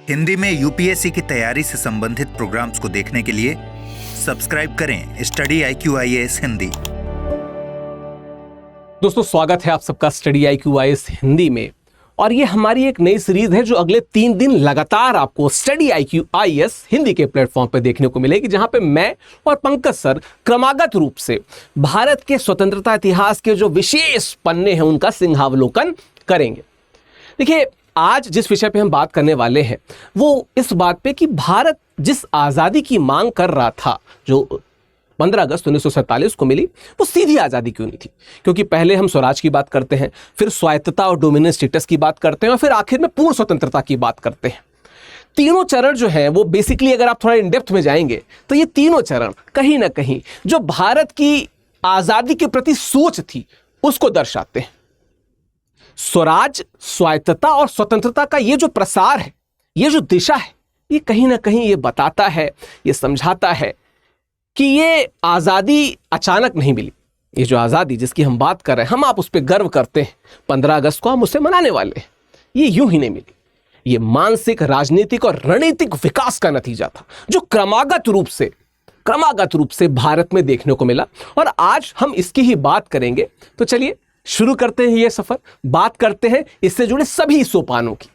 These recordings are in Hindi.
हिंदी में यूपीएससी की तैयारी से संबंधित प्रोग्राम्स को देखने के लिए सब्सक्राइब करें स्टडी IQ-IAS हिंदी। दोस्तों, स्वागत है आप सबका स्टडी IQ-IAS हिंदी में। और ये हमारी एक नई सीरीज है जो अगले 3 दिन लगातार आपको स्टडी IQ-IAS हिंदी के प्लेटफॉर्म पर देखने को मिलेगी, जहां पे मैं और पंकज सर क्रमागत रूप से भारत के स्वतंत्रता इतिहास के जो विशेष पन्ने हैं उनका सिंहावलोकन करेंगे। देखिए, आज जिस विषय पे हम बात करने वाले हैं वो इस बात पे कि भारत जिस आज़ादी की मांग कर रहा था, जो 15 अगस्त 1947 को मिली, वो सीधी आज़ादी क्यों नहीं थी। क्योंकि पहले हम स्वराज की बात करते हैं, फिर स्वायत्तता और डोमिनेंस स्टेटस की बात करते हैं, और फिर आखिर में पूर्ण स्वतंत्रता की बात करते हैं। तीनों चरण जो है वो बेसिकली, अगर आप थोड़ा इन डेप्थ में जाएंगे तो ये तीनों चरण कहीं ना कहीं जो भारत की आज़ादी के प्रति सोच थी उसको दर्शाते हैं। स्वराज, स्वायत्तता और स्वतंत्रता का ये जो प्रसार है, ये जो दिशा है, ये कहीं ना कहीं ये बताता है, ये समझाता है कि ये आज़ादी अचानक नहीं मिली। ये जो आज़ादी जिसकी हम बात कर रहे हैं, हम आप उस पर गर्व करते हैं, 15 अगस्त को हम उसे मनाने वाले हैं, ये यूं ही नहीं मिली। ये मानसिक, राजनीतिक और रणनीतिक विकास का नतीजा था जो क्रमागत रूप से भारत में देखने को मिला। और आज हम इसकी ही बात करेंगे। तो चलिए शुरू करते हैं ये सफर, बात करते हैं इससे जुड़े सभी सोपानों की।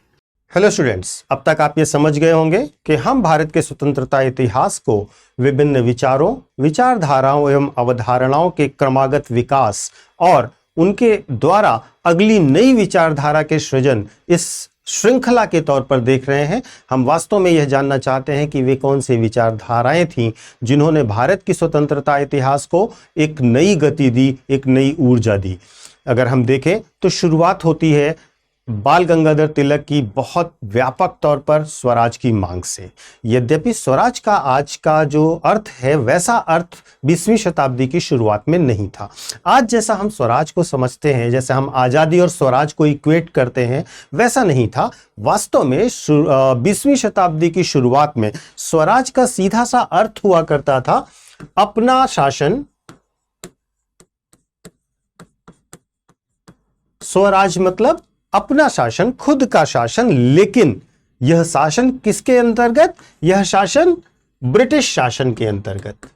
हेलो स्टूडेंट्स, अब तक आप ये समझ गए होंगे कि हम भारत के स्वतंत्रता इतिहास को विभिन्न विचारों, विचारधाराओं एवं अवधारणाओं के क्रमागत विकास और उनके द्वारा अगली नई विचारधारा के सृजन, इस श्रृंखला के तौर पर देख रहे हैं। हम वास्तव में यह जानना चाहते हैं कि वे कौन सी विचारधाराएं थीं जिन्होंने भारत की स्वतंत्रता इतिहास को एक नई गति दी, एक नई ऊर्जा दी। अगर हम देखें तो शुरुआत होती है बाल गंगाधर तिलक की बहुत व्यापक तौर पर स्वराज की मांग से। यद्यपि स्वराज का आज का जो अर्थ है वैसा अर्थ 20वीं शताब्दी की शुरुआत में नहीं था। आज जैसा हम स्वराज को समझते हैं, जैसे हम आज़ादी और स्वराज को इक्वेट करते हैं, वैसा नहीं था। वास्तव में 20वीं शताब्दी की शुरुआत में स्वराज का सीधा सा अर्थ हुआ करता था अपना शासन। स्वराज मतलब अपना शासन, खुद का शासन, लेकिन यह शासन किसके अंतर्गत? यह शासन ब्रिटिश शासन के अंतर्गत।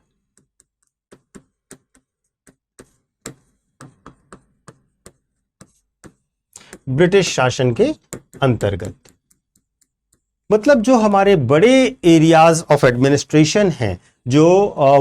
ब्रिटिश शासन के अंतर्गत मतलब जो हमारे बड़े एरियाज ऑफ एडमिनिस्ट्रेशन हैं, जो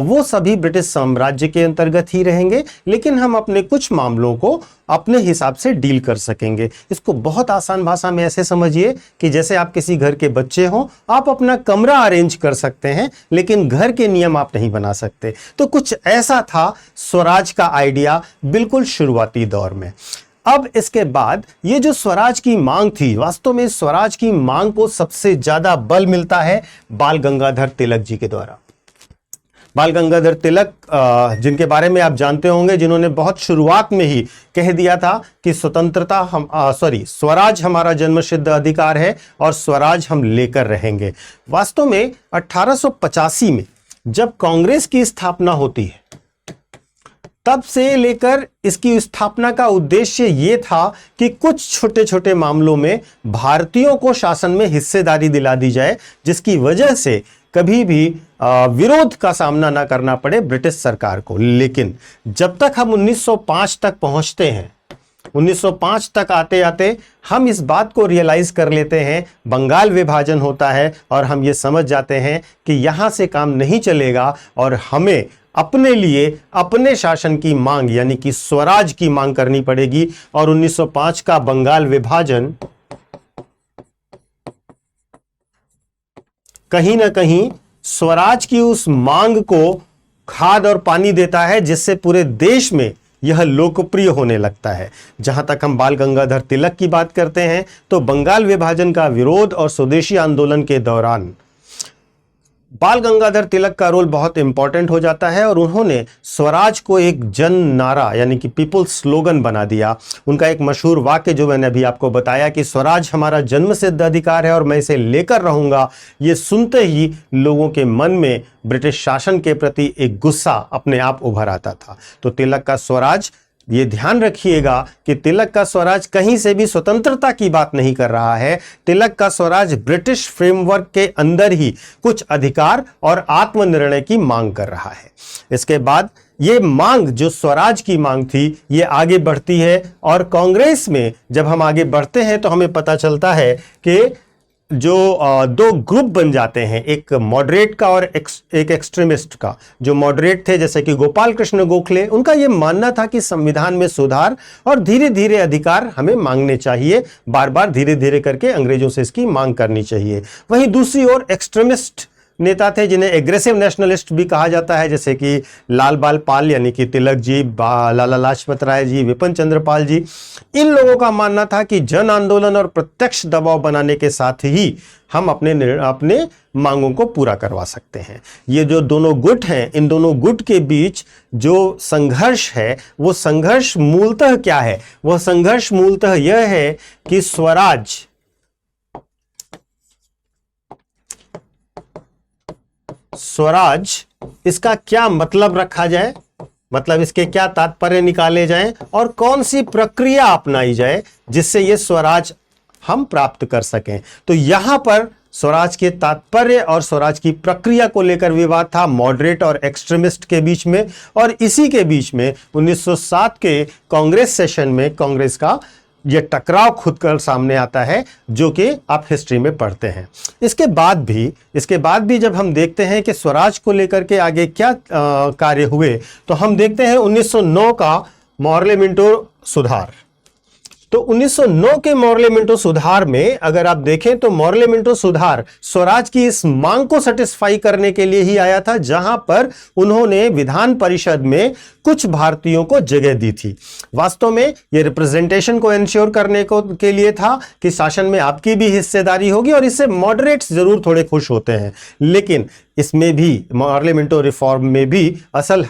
वो सभी ब्रिटिश साम्राज्य के अंतर्गत ही रहेंगे, लेकिन हम अपने कुछ मामलों को अपने हिसाब से डील कर सकेंगे। इसको बहुत आसान भाषा में ऐसे समझिए कि जैसे आप किसी घर के बच्चे हों, आप अपना कमरा अरेंज कर सकते हैं लेकिन घर के नियम आप नहीं बना सकते। तो कुछ ऐसा था स्वराज का आइडिया बिल्कुल शुरुआती दौर में। अब इसके बाद ये जो स्वराज की मांग थी, वास्तव में स्वराज की मांग को सबसे ज्यादा बल मिलता है बाल गंगाधर तिलक जी के द्वारा। बाल गंगाधर तिलक, जिनके बारे में आप जानते होंगे, जिन्होंने बहुत शुरुआत में ही कह दिया था कि स्वराज हमारा जन्मसिद्ध अधिकार है और स्वराज हम लेकर रहेंगे। वास्तव में 1885 में जब कांग्रेस की स्थापना होती है, तब से लेकर इसकी स्थापना का उद्देश्य ये था कि कुछ छोटे छोटे मामलों में भारतीयों को शासन में हिस्सेदारी दिला दी जाए, जिसकी वजह से कभी भी विरोध का सामना ना करना पड़े ब्रिटिश सरकार को। लेकिन जब तक हम 1905 तक पहुंचते हैं, 1905 तक आते आते हम इस बात को रियलाइज कर लेते हैं, बंगाल विभाजन होता है और हम ये समझ जाते हैं कि यहां से काम नहीं चलेगा और हमें अपने लिए अपने शासन की मांग यानी कि स्वराज की मांग करनी पड़ेगी। और 1905 का बंगाल विभाजन कहीं ना कहीं स्वराज की उस मांग को खाद और पानी देता है, जिससे पूरे देश में यह लोकप्रिय होने लगता है। जहां तक हम बाल गंगाधर तिलक की बात करते हैं तो बंगाल विभाजन का विरोध और स्वदेशी आंदोलन के दौरान बाल गंगाधर तिलक का रोल बहुत इंपॉर्टेंट हो जाता है और उन्होंने स्वराज को एक जन नारा यानी कि पीपल स्लोगन बना दिया। उनका एक मशहूर वाक्य जो मैंने अभी आपको बताया कि स्वराज हमारा जन्मसिद्ध अधिकार है और मैं इसे लेकर रहूंगा, ये सुनते ही लोगों के मन में ब्रिटिश शासन के प्रति एक गुस्सा अपने आप उभर आता था। तो तिलक का स्वराज ये ध्यान रखिएगा कि तिलक का स्वराज कहीं से भी स्वतंत्रता की बात नहीं कर रहा है। तिलक का स्वराज ब्रिटिश फ्रेमवर्क के अंदर ही कुछ अधिकार और आत्मनिर्णय की मांग कर रहा है। इसके बाद ये मांग, जो स्वराज की मांग थी, ये आगे बढ़ती है और कांग्रेस में जब हम आगे बढ़ते हैं तो हमें पता चलता है कि जो दो ग्रुप बन जाते हैं, एक मॉडरेट का और एक एक्सट्रीमिस्ट का। जो मॉडरेट थे जैसे कि गोपाल कृष्ण गोखले, उनका यह मानना था कि संविधान में सुधार और धीरे धीरे अधिकार हमें मांगने चाहिए, बार बार धीरे धीरे करके अंग्रेजों से इसकी मांग करनी चाहिए। वहीं दूसरी ओर एक्सट्रीमिस्ट नेता थे जिन्हें एग्रेसिव नेशनलिस्ट भी कहा जाता है, जैसे कि लाल बाल पाल यानी कि तिलक जी, लाला लाजपत राय जी, विपिन चंद्र पाल जी। इन लोगों का मानना था कि जन आंदोलन और प्रत्यक्ष दबाव बनाने के साथ ही हम अपने मांगों को पूरा करवा सकते हैं। ये जो दोनों गुट हैं, इन दोनों गुट के बीच जो संघर्ष है, वो संघर्ष मूलतः क्या है? वह संघर्ष मूलतः यह है कि स्वराज इसका क्या मतलब रखा जाए, मतलब इसके क्या तात्पर्य निकाले जाएं और कौन सी प्रक्रिया अपनाई जाए जिससे ये स्वराज हम प्राप्त कर सकें। तो यहां पर स्वराज के तात्पर्य और स्वराज की प्रक्रिया को लेकर विवाद था मॉडरेट और एक्सट्रीमिस्ट के बीच में, और इसी के बीच में 1907 के कांग्रेस सेशन में कांग्रेस का ये टकराव खुद कर सामने आता है, जो कि आप हिस्ट्री में पढ़ते हैं। इसके बाद भी जब हम देखते हैं कि स्वराज को लेकर के आगे क्या कार्य हुए, तो हम देखते हैं 1909 का मॉर्ले मिंटो सुधार। तो 1909 के मॉर्ले मिंटो सुधार में अगर आप देखें तो मॉर्ले मिंटो सुधार स्वराज की इस मांग को सेटिस्फाई करने के लिए ही आया था, जहां पर उन्होंने विधान परिषद में कुछ भारतीयों को जगह दी थी। वास्तव में यह रिप्रेजेंटेशन को एंश्योर करने के लिए था कि शासन में आपकी भी हिस्सेदारी होगी, और इससे मॉडरेट्स जरूर थोड़े खुश होते हैं। लेकिन इसमें भी, मॉर्ले मिंटो रिफॉर्म में भी असल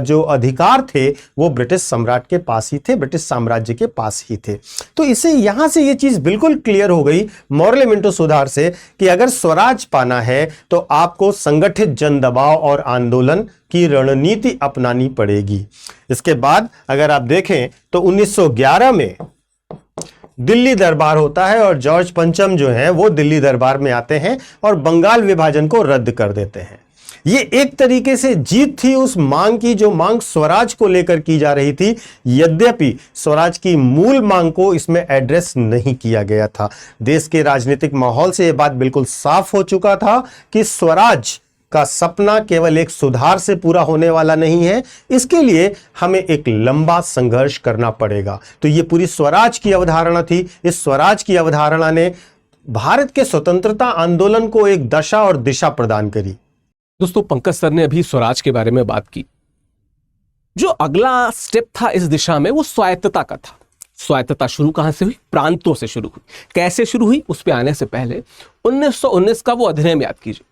जो अधिकार थे वो ब्रिटिश सम्राट के पास ही थे, ब्रिटिश साम्राज्य के पास ही थे। तो इसे यहां से ये चीज बिल्कुल क्लियर हो गई मॉर्ले मिंटो सुधार से कि अगर स्वराज पाना है तो आपको संगठित जन दबाव और आंदोलन की रणनीति अपनानी पड़ेगी। इसके बाद अगर आप देखें तो 1911 में दिल्ली दरबार होता है और जॉर्ज पंचम जो है वो दिल्ली दरबार में आते हैं और बंगाल विभाजन को रद्द कर देते हैं। ये एक तरीके से जीत थी उस मांग की जो मांग स्वराज को लेकर की जा रही थी, यद्यपि स्वराज की मूल मांग को इसमें एड्रेस नहीं किया गया था। देश के राजनीतिक माहौल से यह बात बिल्कुल साफ हो चुका था कि स्वराज का सपना केवल एक सुधार से पूरा होने वाला नहीं है, इसके लिए हमें एक लंबा संघर्ष करना पड़ेगा। तो ये पूरी स्वराज की अवधारणा थी। इस स्वराज की अवधारणा ने भारत के स्वतंत्रता आंदोलन को एक दशा और दिशा प्रदान करी। दोस्तों, पंकज सर ने अभी स्वराज के बारे में बात की। जो अगला स्टेप था इस दिशा में वो स्वायत्तता का था। स्वायत्तता शुरू कहां से हुई? प्रांतों से शुरू हुई। कैसे शुरू हुई उस पर आने से पहले 1919 का वो अधिनियम याद कीजिए,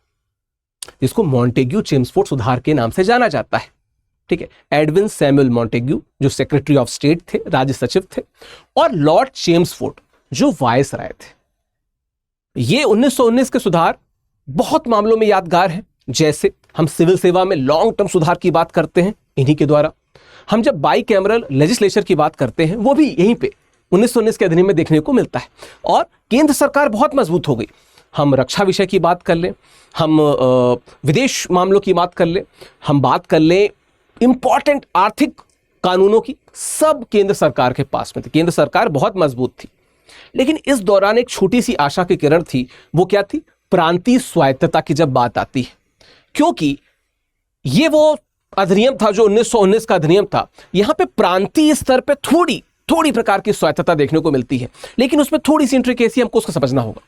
जिसको मॉन्टेग्यू चेम्सफोर्ड सुधार के नाम से जाना जाता है। ठीक है, एडविन सैमुअल मॉन्टेग्यू जो सेक्रेटरी ऑफ स्टेट थे, राज्य सचिव थे, और लॉर्ड चेम्सफोर्ड जो वायसराय थे। ये 1919 के सुधार बहुत मामलों में यादगार हैं। जैसे हम सिविल सेवा में लॉन्ग टर्म सुधार की बात करते हैं, इन्हीं के द्वारा। हम जब बाई कैमरल लेजिस्लेचर की बात करते हैं, वो भी यहीं पे 1919 के अधिनियम में देखने को मिलता है। और केंद्र सरकार बहुत मजबूत हो गई। हम रक्षा विषय की बात कर लें, हम विदेश मामलों की बात कर लें, हम बात कर लें इंपॉर्टेंट आर्थिक कानूनों की, सब केंद्र सरकार के पास में थे। केंद्र सरकार बहुत मजबूत थी। लेकिन इस दौरान एक छोटी सी आशा की किरण थी। वो क्या थी? प्रांतीय स्वायत्तता की जब बात आती है, क्योंकि ये वो अधिनियम था जो 1919 का अधिनियम था। यहां पे प्रांतीय स्तर पे थोड़ी प्रकार की स्वायत्तता देखने को मिलती है, लेकिन उसमें थोड़ी सी इंट्रिकेसी हमको उसको समझना होगा।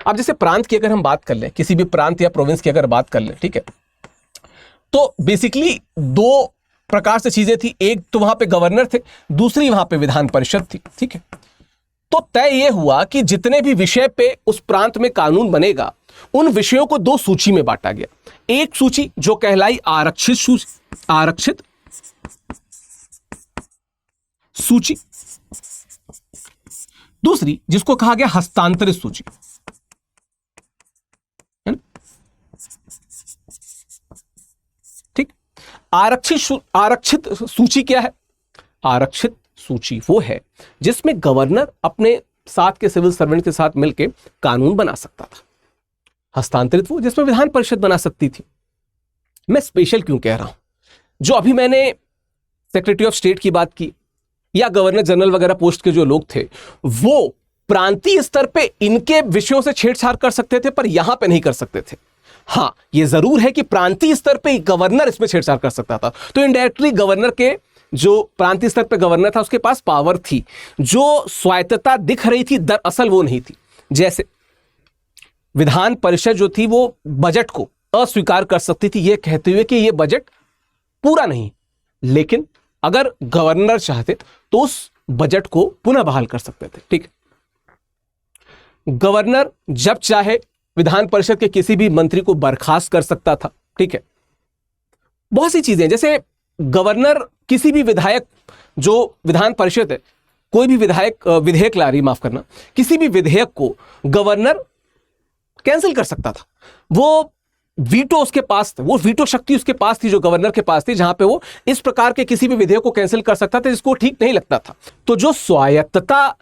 अब जैसे प्रांत की अगर हम बात कर लें, किसी भी प्रांत या प्रोविंस की अगर बात कर लें, ठीक है, तो बेसिकली दो प्रकार से चीजें थी। एक तो वहां पे गवर्नर थे, दूसरी वहां पे विधान परिषद थी। ठीक है, तो तय यह हुआ कि जितने भी विषय पे उस प्रांत में कानून बनेगा, उन विषयों को दो सूची में बांटा गया। एक सूची जो कहलाई आरक्षित सूची, दूसरी जिसको कहा गया हस्तांतरित सूची। ठीक, आरक्षित सूची क्या है? आरक्षित सूची वो है जिसमें गवर्नर अपने साथ के सिविल सर्वेंट के साथ मिलकर कानून बना सकता था। हस्तांतरित वो जिसमें विधान परिषद बना सकती थी। मैं स्पेशल क्यों कह रहा हूं? जो अभी मैंने सेक्रेटरी ऑफ स्टेट की बात की या गवर्नर जनरल वगैरह पोस्ट के जो लोग थे, वो प्रांतीय स्तर पे इनके विषयों से छेड़छाड़ कर सकते थे, पर यहां पे नहीं कर सकते थे। हां, यह जरूर है कि प्रांतीय स्तर पे गवर्नर इसमें छेड़छाड़ कर सकता था, तो इनडायरेक्टली गवर्नर के जो प्रांतीय स्तर पे गवर्नर था उसके पास पावर थी। जो स्वायत्तता दिख रही थी दरअसल वो नहीं थी। जैसे विधान परिषद जो थी वो बजट को अस्वीकार कर सकती थी यह कहते हुए कि यह बजट पूरा नहीं, लेकिन अगर गवर्नर चाहते तो उस बजट को पुनः बहाल कर सकते थे। ठीक, गवर्नर जब चाहे विधान परिषद के किसी भी मंत्री को बर्खास्त कर सकता था। ठीक है, बहुत सी चीजें, जैसे गवर्नर किसी भी विधायक, जो विधान परिषद है, कोई भी विधेयक ला रही, माफ करना, किसी भी विधेयक को गवर्नर कैंसिल कर सकता था। वो वीटो उसके पास था, वो वीटो शक्ति उसके पास थी जो गवर्नर के पास थी, जहां पे वो इस प्रकार के किसी भी विधेयक को कैंसिल कर सकता था जिसको ठीक नहीं लगता था। तो जो स्वायत्तता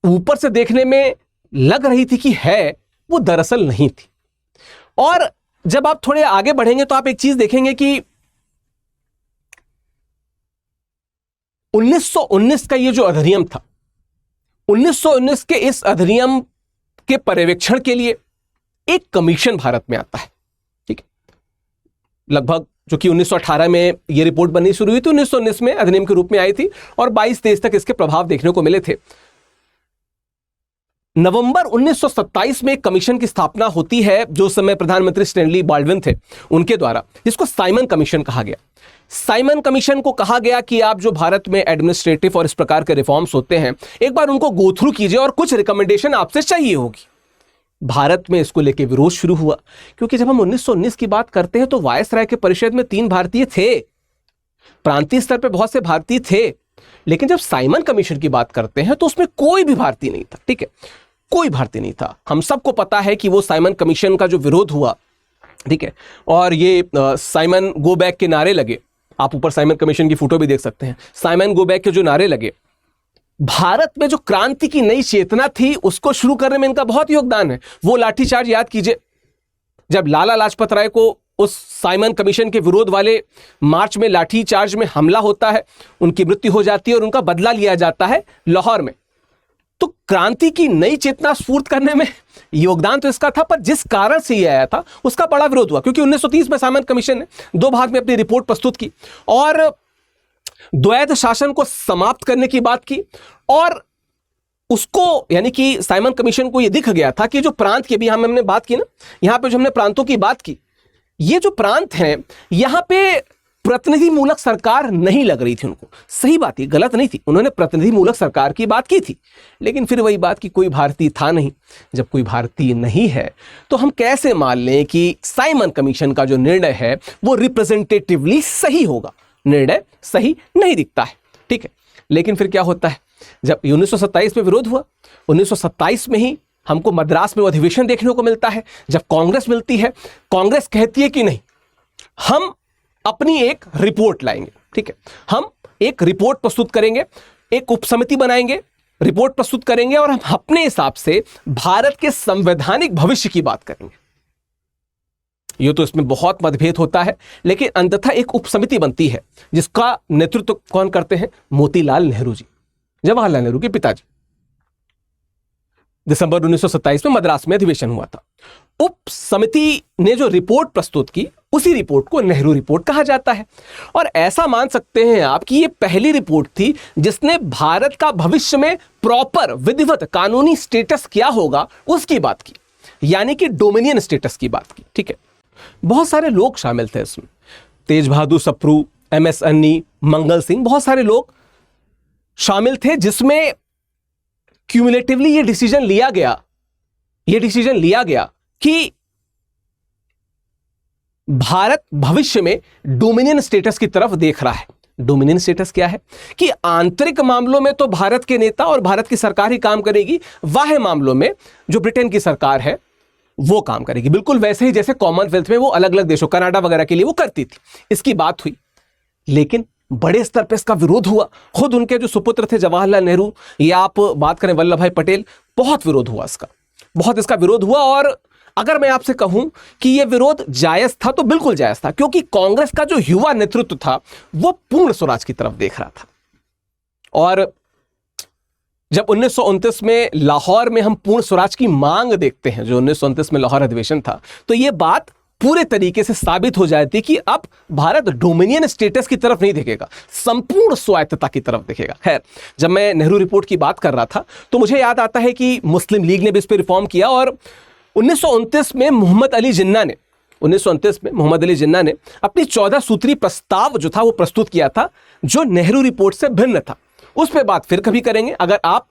ऊपर से देखने में लग रही थी कि है, वो दरअसल नहीं थी। और जब आप थोड़े आगे बढ़ेंगे तो आप एक चीज देखेंगे कि 1919 का ये जो अधिनियम था, 1919 के इस अधिनियम के पर्यवेक्षण के लिए एक कमीशन भारत में आता है। ठीक है, लगभग जो कि 1918 में यह रिपोर्ट बननी शुरू हुई थी, 1919 में अधिनियम के रूप में आई थी और 22-23 तक इसके प्रभाव देखने को मिले थे। नवंबर 1927 में कमीशन की स्थापना होती है, जो समय प्रधानमंत्री स्टैनली बाल्डविन थे उनके द्वारा, जिसको साइमन कमीशन कहा गया। साइमन कमीशन को कहा गया कि आप जो भारत में एडमिनिस्ट्रेटिव और इस प्रकार के रिफॉर्म्स होते हैं, एक बार उनको गो थ्रू कीजिए और कुछ रिकमेंडेशन आपसे चाहिए होगी। भारत में इसको लेकर विरोध शुरू हुआ, क्योंकि जब हम 1919 की बात करते हैं तो वायसराय के परिषद में 3 भारतीय थे, प्रांतीय स्तर पर बहुत से भारतीय थे, लेकिन जब साइमन कमीशन की बात करते हैं तो उसमें कोई भी भारतीय नहीं था। ठीक है, कोई भारतीय नहीं था। हम सबको पता है कि वो साइमन कमीशन का जो विरोध हुआ, ठीक है, और ये साइमन गो बैक के नारे लगे। आप ऊपर साइमन कमीशन की फोटो भी देख सकते हैं। साइमन गो बैक के जो नारे लगे, भारत में जो क्रांति की नई चेतना थी उसको शुरू करने में इनका बहुत योगदान है। वो लाठीचार्ज याद कीजिए, जब लाला लाजपत राय को उस साइमन कमीशन के विरोध वाले मार्च में लाठीचार्ज में हमला होता है, उनकी मृत्यु हो जाती है और उनका बदला लिया जाता है लाहौर में। तो क्रांति की नई चेतना स्फूर्त करने में योगदान तो इसका था, पर जिस कारण से यह आया था उसका बड़ा विरोध हुआ, क्योंकि 1930 में साइमन कमीशन ने 2 भाग में अपनी रिपोर्ट प्रस्तुत की और द्वैध शासन को समाप्त करने की बात की। और उसको, यानी कि साइमन कमीशन को यह दिख गया था कि जो प्रांत की भी हमने बात की ना, यहां पे जो हमने प्रांतों की बात की, ये जो प्रांत हैं यहां पे प्रतिनिधिमूलक सरकार नहीं लग रही थी उनको। सही बात, ये गलत नहीं थी, उन्होंने प्रतिनिधिमूलक सरकार की बात की थी, लेकिन फिर वही बात कि कोई भारतीय था नहीं। जब कोई भारतीय नहीं है तो हम कैसे मान लें कि साइमन कमीशन का जो निर्णय है वो रिप्रेजेंटेटिवली सही होगा? निर्णय सही नहीं दिखता है। ठीक है, लेकिन फिर क्या होता है, जब 1927 में विरोध हुआ, 1927 में ही हमको मद्रास में अधिवेशन देखने को मिलता है। जब कांग्रेस मिलती है, कांग्रेस कहती है कि नहीं, हम अपनी एक रिपोर्ट लाएंगे। ठीक है, हम एक रिपोर्ट प्रस्तुत करेंगे, एक उपसमिति बनाएंगे, रिपोर्ट प्रस्तुत करेंगे और हम अपने हिसाब से भारत के संवैधानिक भविष्य की बात करेंगे। ये तो इसमें बहुत मतभेद होता है, लेकिन अंततः एक उपसमिति बनती है जिसका नेतृत्व कौन करते हैं? मोतीलाल नेहरू जी, जवाहरलाल नेहरू के पिताजी। दिसंबर 1927 में मद्रास में अधिवेशन हुआ था। उप समिति ने जो रिपोर्ट प्रस्तुत की, उसी रिपोर्ट को नेहरू रिपोर्ट कहा जाता है। और ऐसा मान सकते हैं आप कि यह पहली रिपोर्ट थी जिसने भारत का भविष्य में प्रॉपर विधिवत कानूनी स्टेटस क्या होगा उसकी बात की, यानी कि डोमिनियन स्टेटस की बात की। ठीक है, बहुत सारे लोग शामिल थे इसमें, तेज बहादुर सप्रू, MS अन्नी, मंगल सिंह, बहुत सारे लोग शामिल थे, जिसमें क्यूमुलेटिवली ये डिसीजन लिया गया कि भारत भविष्य में डोमिनियन स्टेटस की तरफ देख रहा है। डोमिनियन स्टेटस क्या है कि आंतरिक मामलों में तो भारत के नेता और भारत की सरकार ही काम करेगी, बाह्य मामलों में जो ब्रिटेन की सरकार है वो काम करेगी, बिल्कुल वैसे ही जैसे कॉमनवेल्थ में वो अलग अलग देशों, कनाडा वगैरह के लिए वो करती थी। इसकी बात हुई, लेकिन बड़े स्तर पर इसका विरोध हुआ। खुद उनके जो सुपुत्र थे जवाहरलाल नेहरू या आप बात करें वल्लभ भाई पटेल, बहुत विरोध हुआ इसका, बहुत इसका विरोध हुआ। और अगर मैं आपसे कहूं कि यह विरोध जायज था तो बिल्कुल जायज था, क्योंकि कांग्रेस का जो युवा नेतृत्व था वो पूर्ण स्वराज की तरफ देख रहा था। और जब 1929 में लाहौर में हम पूर्ण स्वराज की मांग देखते हैं, जो 1929 में लाहौर अधिवेशन था, तो यह बात पूरे तरीके से साबित हो जाती कि अब भारत डोमिनियन स्टेटस की तरफ नहीं देखेगा, संपूर्ण स्वायत्तता की तरफ देखेगा। खैर, जब मैं नेहरू रिपोर्ट की बात कर रहा था तो मुझे याद आता है कि मुस्लिम लीग ने भी इस पर रिफॉर्म किया और 1929 में मोहम्मद अली जिन्ना ने अपनी 14 सूत्री प्रस्ताव जो था वो प्रस्तुत किया था, जो नेहरू रिपोर्ट से भिन्न था। उस पर बात फिर कभी करेंगे। अगर आप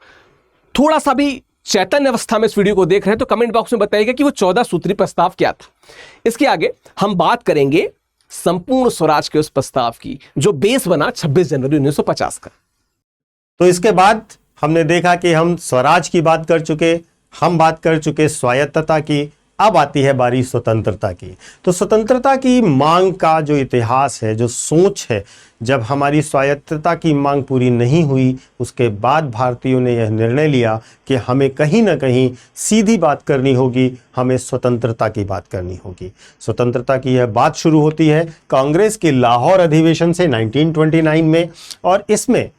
थोड़ा सा भी चैतन्य अवस्था में इस वीडियो को देख रहे हैं तो कमेंट बॉक्स में बताइएगा कि वो 14 सूत्री प्रस्ताव क्या था। इसके आगे हम बात करेंगे संपूर्ण स्वराज के उस प्रस्ताव की जो बेस बना 26 जनवरी 1950 का। तो इसके बाद हमने देखा कि हम स्वराज की बात कर चुके, हम बात कर चुके स्वायत्तता की। अब आती है बारी स्वतंत्रता की। तो स्वतंत्रता की मांग का जो इतिहास है, जो सोच है, जब हमारी स्वायत्तता की मांग पूरी नहीं हुई, उसके बाद भारतीयों ने यह निर्णय लिया कि हमें कहीं ना कहीं सीधी बात करनी होगी, हमें स्वतंत्रता की बात करनी होगी। स्वतंत्रता की यह बात शुरू होती है कांग्रेस के लाहौर अधिवेशन से 1929 में, और इसमें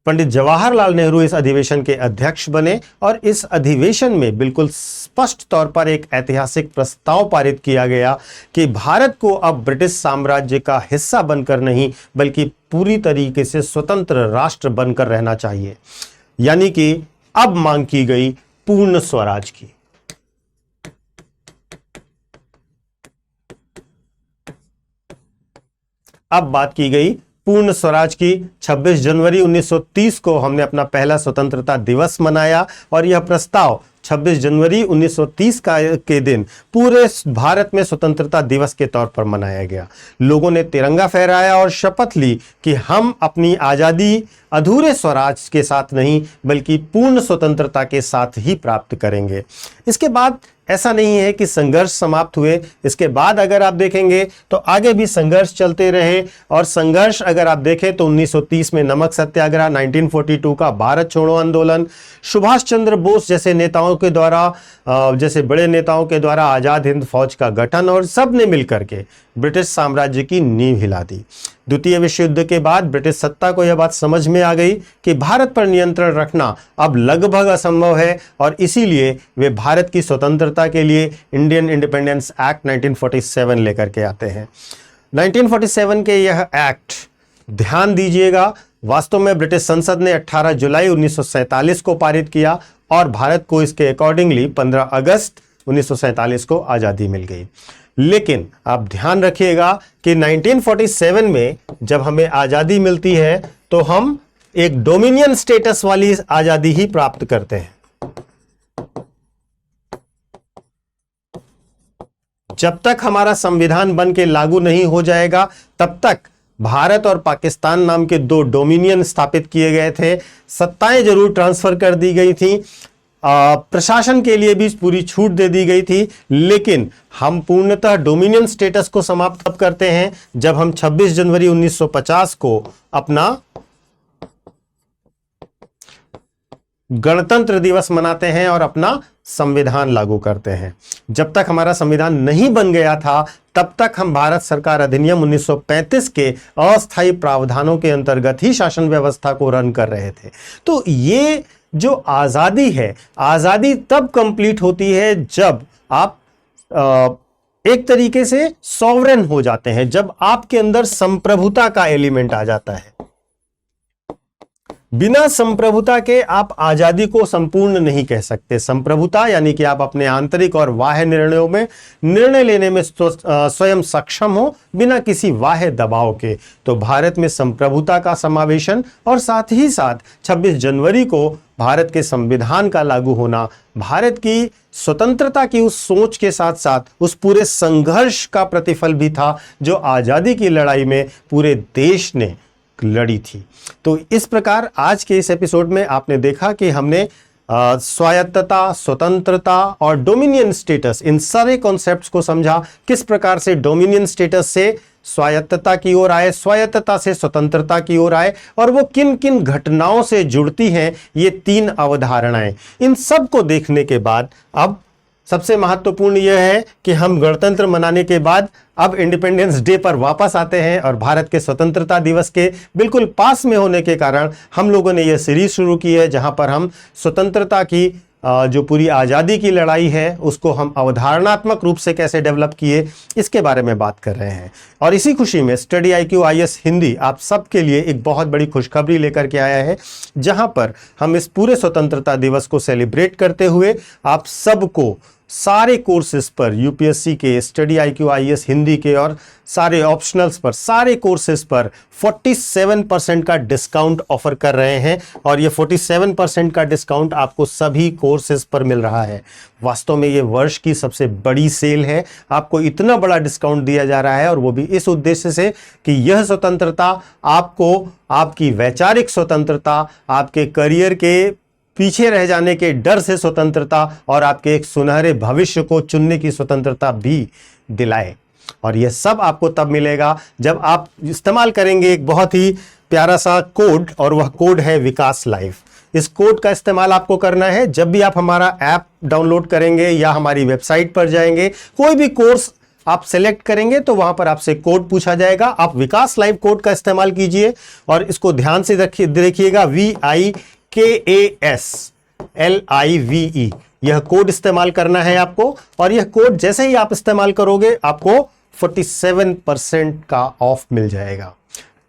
पंडित जवाहरलाल नेहरू इस अधिवेशन के अध्यक्ष बने और इस अधिवेशन में बिल्कुल स्पष्ट तौर पर एक ऐतिहासिक प्रस्ताव पारित किया गया कि भारत को अब ब्रिटिश साम्राज्य का हिस्सा बनकर नहीं बल्कि पूरी तरीके से स्वतंत्र राष्ट्र बनकर रहना चाहिए। यानी कि अब मांग की गई पूर्ण स्वराज की। अब बात की गई पूर्ण स्वराज की। 26 जनवरी 1930 को हमने अपना पहला स्वतंत्रता दिवस मनाया और यह प्रस्ताव 26 जनवरी 1930 के दिन पूरे भारत में स्वतंत्रता दिवस के तौर पर मनाया गया। लोगों ने तिरंगा फहराया और शपथ ली कि हम अपनी आज़ादी अधूरे स्वराज के साथ नहीं बल्कि पूर्ण स्वतंत्रता के साथ ही प्राप्त करेंगे। इसके बाद ऐसा नहीं है कि संघर्ष समाप्त हुए। इसके बाद अगर आप देखेंगे तो आगे भी संघर्ष चलते रहे, और संघर्ष अगर आप देखें तो 1930 में नमक सत्याग्रह, 1942 का भारत छोड़ो आंदोलन, सुभाष चंद्र बोस जैसे नेताओं के द्वारा, जैसे बड़े नेताओं के द्वारा आज़ाद हिंद फौज का गठन, और सब ने मिलकर के ब्रिटिश साम्राज्य की नींव हिला दी। द्वितीय विश्व युद्ध के बाद ब्रिटिश सत्ता को यह बात समझ में आ गई कि भारत पर नियंत्रण रखना अब लगभग असंभव है, और इसीलिए वे भारत की स्वतंत्रता के लिए इंडियन इंडिपेंडेंस एक्ट 1947 लेकर के आते हैं। 1947 के यह एक्ट, ध्यान दीजिएगा, वास्तव में ब्रिटिश संसद ने 18 जुलाई 1947 को पारित किया और भारत को इसके अकॉर्डिंगली 15 अगस्त 1947 को आज़ादी मिल गई। लेकिन आप ध्यान रखिएगा कि 1947 में जब हमें आज़ादी मिलती है तो हम एक डोमिनियन स्टेटस वाली आज़ादी ही प्राप्त करते हैं। जब तक हमारा संविधान बन के लागू नहीं हो जाएगा तब तक भारत और पाकिस्तान नाम के दो डोमिनियन स्थापित किए गए थे। सत्ताएं जरूर ट्रांसफर कर दी गई थी, प्रशासन के लिए भी पूरी छूट दे दी गई थी, लेकिन हम पूर्णतः डोमिनियन स्टेटस को समाप्त तब करते हैं जब हम 26 जनवरी 1950 को अपना गणतंत्र दिवस मनाते हैं और अपना संविधान लागू करते हैं। जब तक हमारा संविधान नहीं बन गया था तब तक हम भारत सरकार अधिनियम 1935 के अस्थायी प्रावधानों के अंतर्गत ही शासन व्यवस्था को रन कर रहे थे। तो ये जो आज़ादी है, आज़ादी तब कंप्लीट होती है जब आप एक तरीके से सॉवरेन हो जाते हैं, जब आपके अंदर संप्रभुता का एलिमेंट आ जाता है। बिना संप्रभुता के आप आजादी को संपूर्ण नहीं कह सकते। संप्रभुता यानी कि आप अपने आंतरिक और बाह्य निर्णयों में निर्णय लेने में स्वयं सक्षम हो बिना किसी बाह्य दबाव के। तो भारत में संप्रभुता का समावेशन और साथ ही साथ 26 जनवरी को भारत के संविधान का लागू होना भारत की स्वतंत्रता की उस सोच के साथ साथ उस पूरे संघर्ष का प्रतिफल भी था जो आजादी की लड़ाई में पूरे देश ने लड़ी थी। तो इस प्रकार आज के इस एपिसोड में आपने देखा कि हमने स्वायत्तता, स्वतंत्रता और डोमिनियन स्टेटस, इन सारे कॉन्सेप्ट्स को समझा। किस प्रकार से डोमिनियन स्टेटस से स्वायत्तता की ओर आए, स्वायत्तता से स्वतंत्रता की ओर आए, और वो किन किन घटनाओं से जुड़ती हैं ये 3 अवधारणाएं। इन सब को देखने के बाद अब सबसे महत्वपूर्ण यह है कि हम गणतंत्र मनाने के बाद अब इंडिपेंडेंस डे पर वापस आते हैं, और भारत के स्वतंत्रता दिवस के बिल्कुल पास में होने के कारण हम लोगों ने यह सीरीज शुरू की है जहां पर हम स्वतंत्रता की जो पूरी आज़ादी की लड़ाई है उसको हम अवधारणात्मक रूप से कैसे डेवलप किए इसके बारे में बात कर रहे हैं। और इसी खुशी में स्टडी IQ IAS हिंदी आप सबके लिए एक बहुत बड़ी खुशखबरी लेकर के आया है, जहां पर हम इस पूरे स्वतंत्रता दिवस को सेलिब्रेट करते हुए आप सबको सारे कोर्सेज पर, यूपीएससी के, स्टडी IQ IAS हिंदी के और सारे ऑप्शनल्स पर, सारे कोर्सेज पर 47% का डिस्काउंट ऑफर कर रहे हैं। और ये 47% का डिस्काउंट आपको सभी कोर्सेज पर मिल रहा है। वास्तव में ये वर्ष की सबसे बड़ी सेल है। आपको इतना बड़ा डिस्काउंट दिया जा रहा है, और वो भी इस उद्देश्य से कि यह स्वतंत्रता आपको आपकी वैचारिक स्वतंत्रता, आपके करियर के पीछे रह जाने के डर से स्वतंत्रता और आपके एक सुनहरे भविष्य को चुनने की स्वतंत्रता भी दिलाए। और यह सब आपको तब मिलेगा जब आप इस्तेमाल करेंगे एक बहुत ही प्यारा सा कोड, और वह कोड है विकास लाइव। इस कोड का इस्तेमाल आपको करना है जब भी आप हमारा ऐप डाउनलोड करेंगे या हमारी वेबसाइट पर जाएंगे, कोई भी कोर्स आप सेलेक्ट करेंगे तो वहां पर आपसे कोड पूछा जाएगा। आप विकास लाइव कोड का इस्तेमाल कीजिए, और इसको ध्यान से देखिएगा, VIKASLIVE, यह कोड इस्तेमाल करना है आपको। और यह कोड जैसे ही आप इस्तेमाल करोगे आपको 47% का ऑफ मिल जाएगा।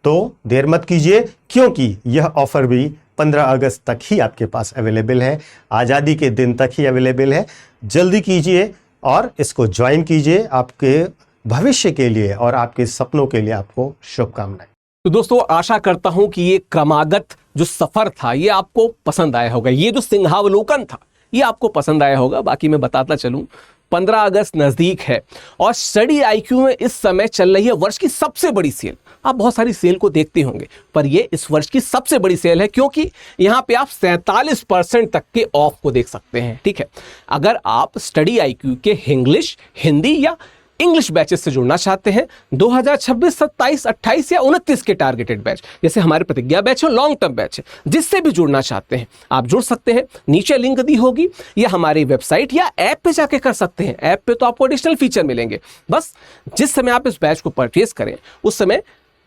तो देर मत कीजिए, क्योंकि यह ऑफर भी 15 अगस्त तक ही आपके पास अवेलेबल है, आज़ादी के दिन तक ही अवेलेबल है। जल्दी कीजिए और इसको ज्वाइन कीजिए। आपके भविष्य के लिए और आपके सपनों के लिए आपको शुभकामनाएं। तो दोस्तों, आशा करता हूं कि ये क्रमागत जो सफर था ये आपको पसंद आया होगा, ये जो सिंहावलोकन था ये आपको पसंद आया होगा। बाकी मैं बताता चलूं, 15 अगस्त नजदीक है और स्टडी IQ में इस समय चल रही है वर्ष की सबसे बड़ी सेल। आप बहुत सारी सेल को देखते होंगे, पर ये इस वर्ष की सबसे बड़ी सेल है, क्योंकि यहाँ पे आप 47% तक के ऑफ को देख सकते हैं। ठीक है, अगर आप स्टडी IQ के इंग्लिश, हिंदी या इंग्लिश बैचेस से जुड़ना चाहते हैं, 2026, 27, 28 या 29 के टारगेटेड बैच, जैसे हमारे प्रतिज्ञा बैच है, लॉन्ग टर्म बैच है, जिससे भी जुड़ना चाहते हैं आप जुड़ सकते हैं। नीचे लिंक दी होगी, या हमारी वेबसाइट या ऐप पे जाके कर सकते हैं। ऐप पे तो आपको एडिशनल फीचर मिलेंगे। बस जिस समय आप इस बैच को परचेज करें उस समय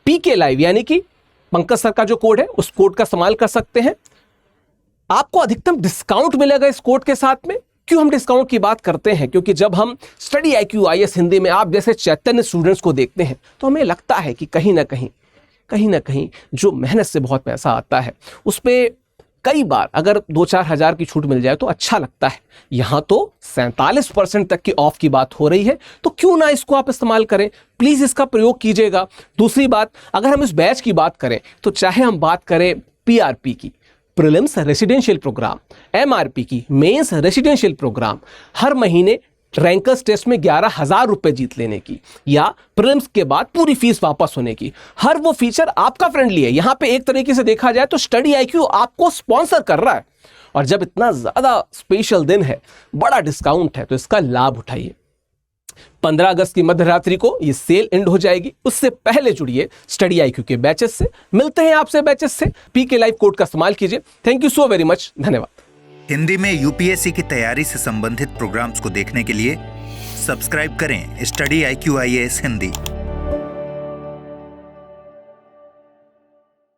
PK लाइव यानी कि पंकज सर का जो कोड है उस कोड का इस्तेमाल कर सकते हैं। आपको अधिकतम डिस्काउंट मिलेगा इस कोड के साथ में। क्यों हम डिस्काउंट की बात करते हैं? क्योंकि जब हम स्टडी IQ IAS हिंदी में आप जैसे चैतन्य स्टूडेंट्स को देखते हैं तो हमें लगता है कि कहीं ना कहीं जो मेहनत से बहुत पैसा आता है उस पर कई बार अगर 2-4 हज़ार की छूट मिल जाए तो अच्छा लगता है। यहाँ तो 47% तक की ऑफ की बात हो रही है, तो क्यों ना इसको आप इस्तेमाल करें। प्लीज़ इसका प्रयोग कीजिएगा। दूसरी बात, अगर हम इस बैच की बात करें तो चाहे हम बात करें PRP की, प्रीलिम्स रेसिडेंशियल प्रोग्राम, MRP की, मेंस रेसिडेंशियल प्रोग्राम, हर महीने रैंकर्स टेस्ट में 11,000 रुपए जीत लेने की, या प्रीलिम्स के बाद पूरी फीस वापस होने की, हर वो फीचर आपका फ्रेंडली है। यहाँ पे एक तरीके से देखा जाए तो स्टडी IQ आपको स्पॉन्सर कर रहा है, और जब इतना ज्यादा स्पेशल दिन है, बड़ा डिस्काउंट है, तो इसका लाभ उठाइए। 15 अगस्त की मध्य रात्रि को ये सेल एंड हो जाएगी, उससे पहले जुड़िए स्टडी IQ के बैचेस से। मिलते हैं आपसे बैचेस से। PK लाइव कोड का इस्तेमाल कीजिए। Thank you so very much, धन्यवाद। हिंदी में UPSC की तैयारी से संबंधित प्रोग्राम्स को देखने के लिए सब्सक्राइब करें स्टडी IQ IAS हिंदी।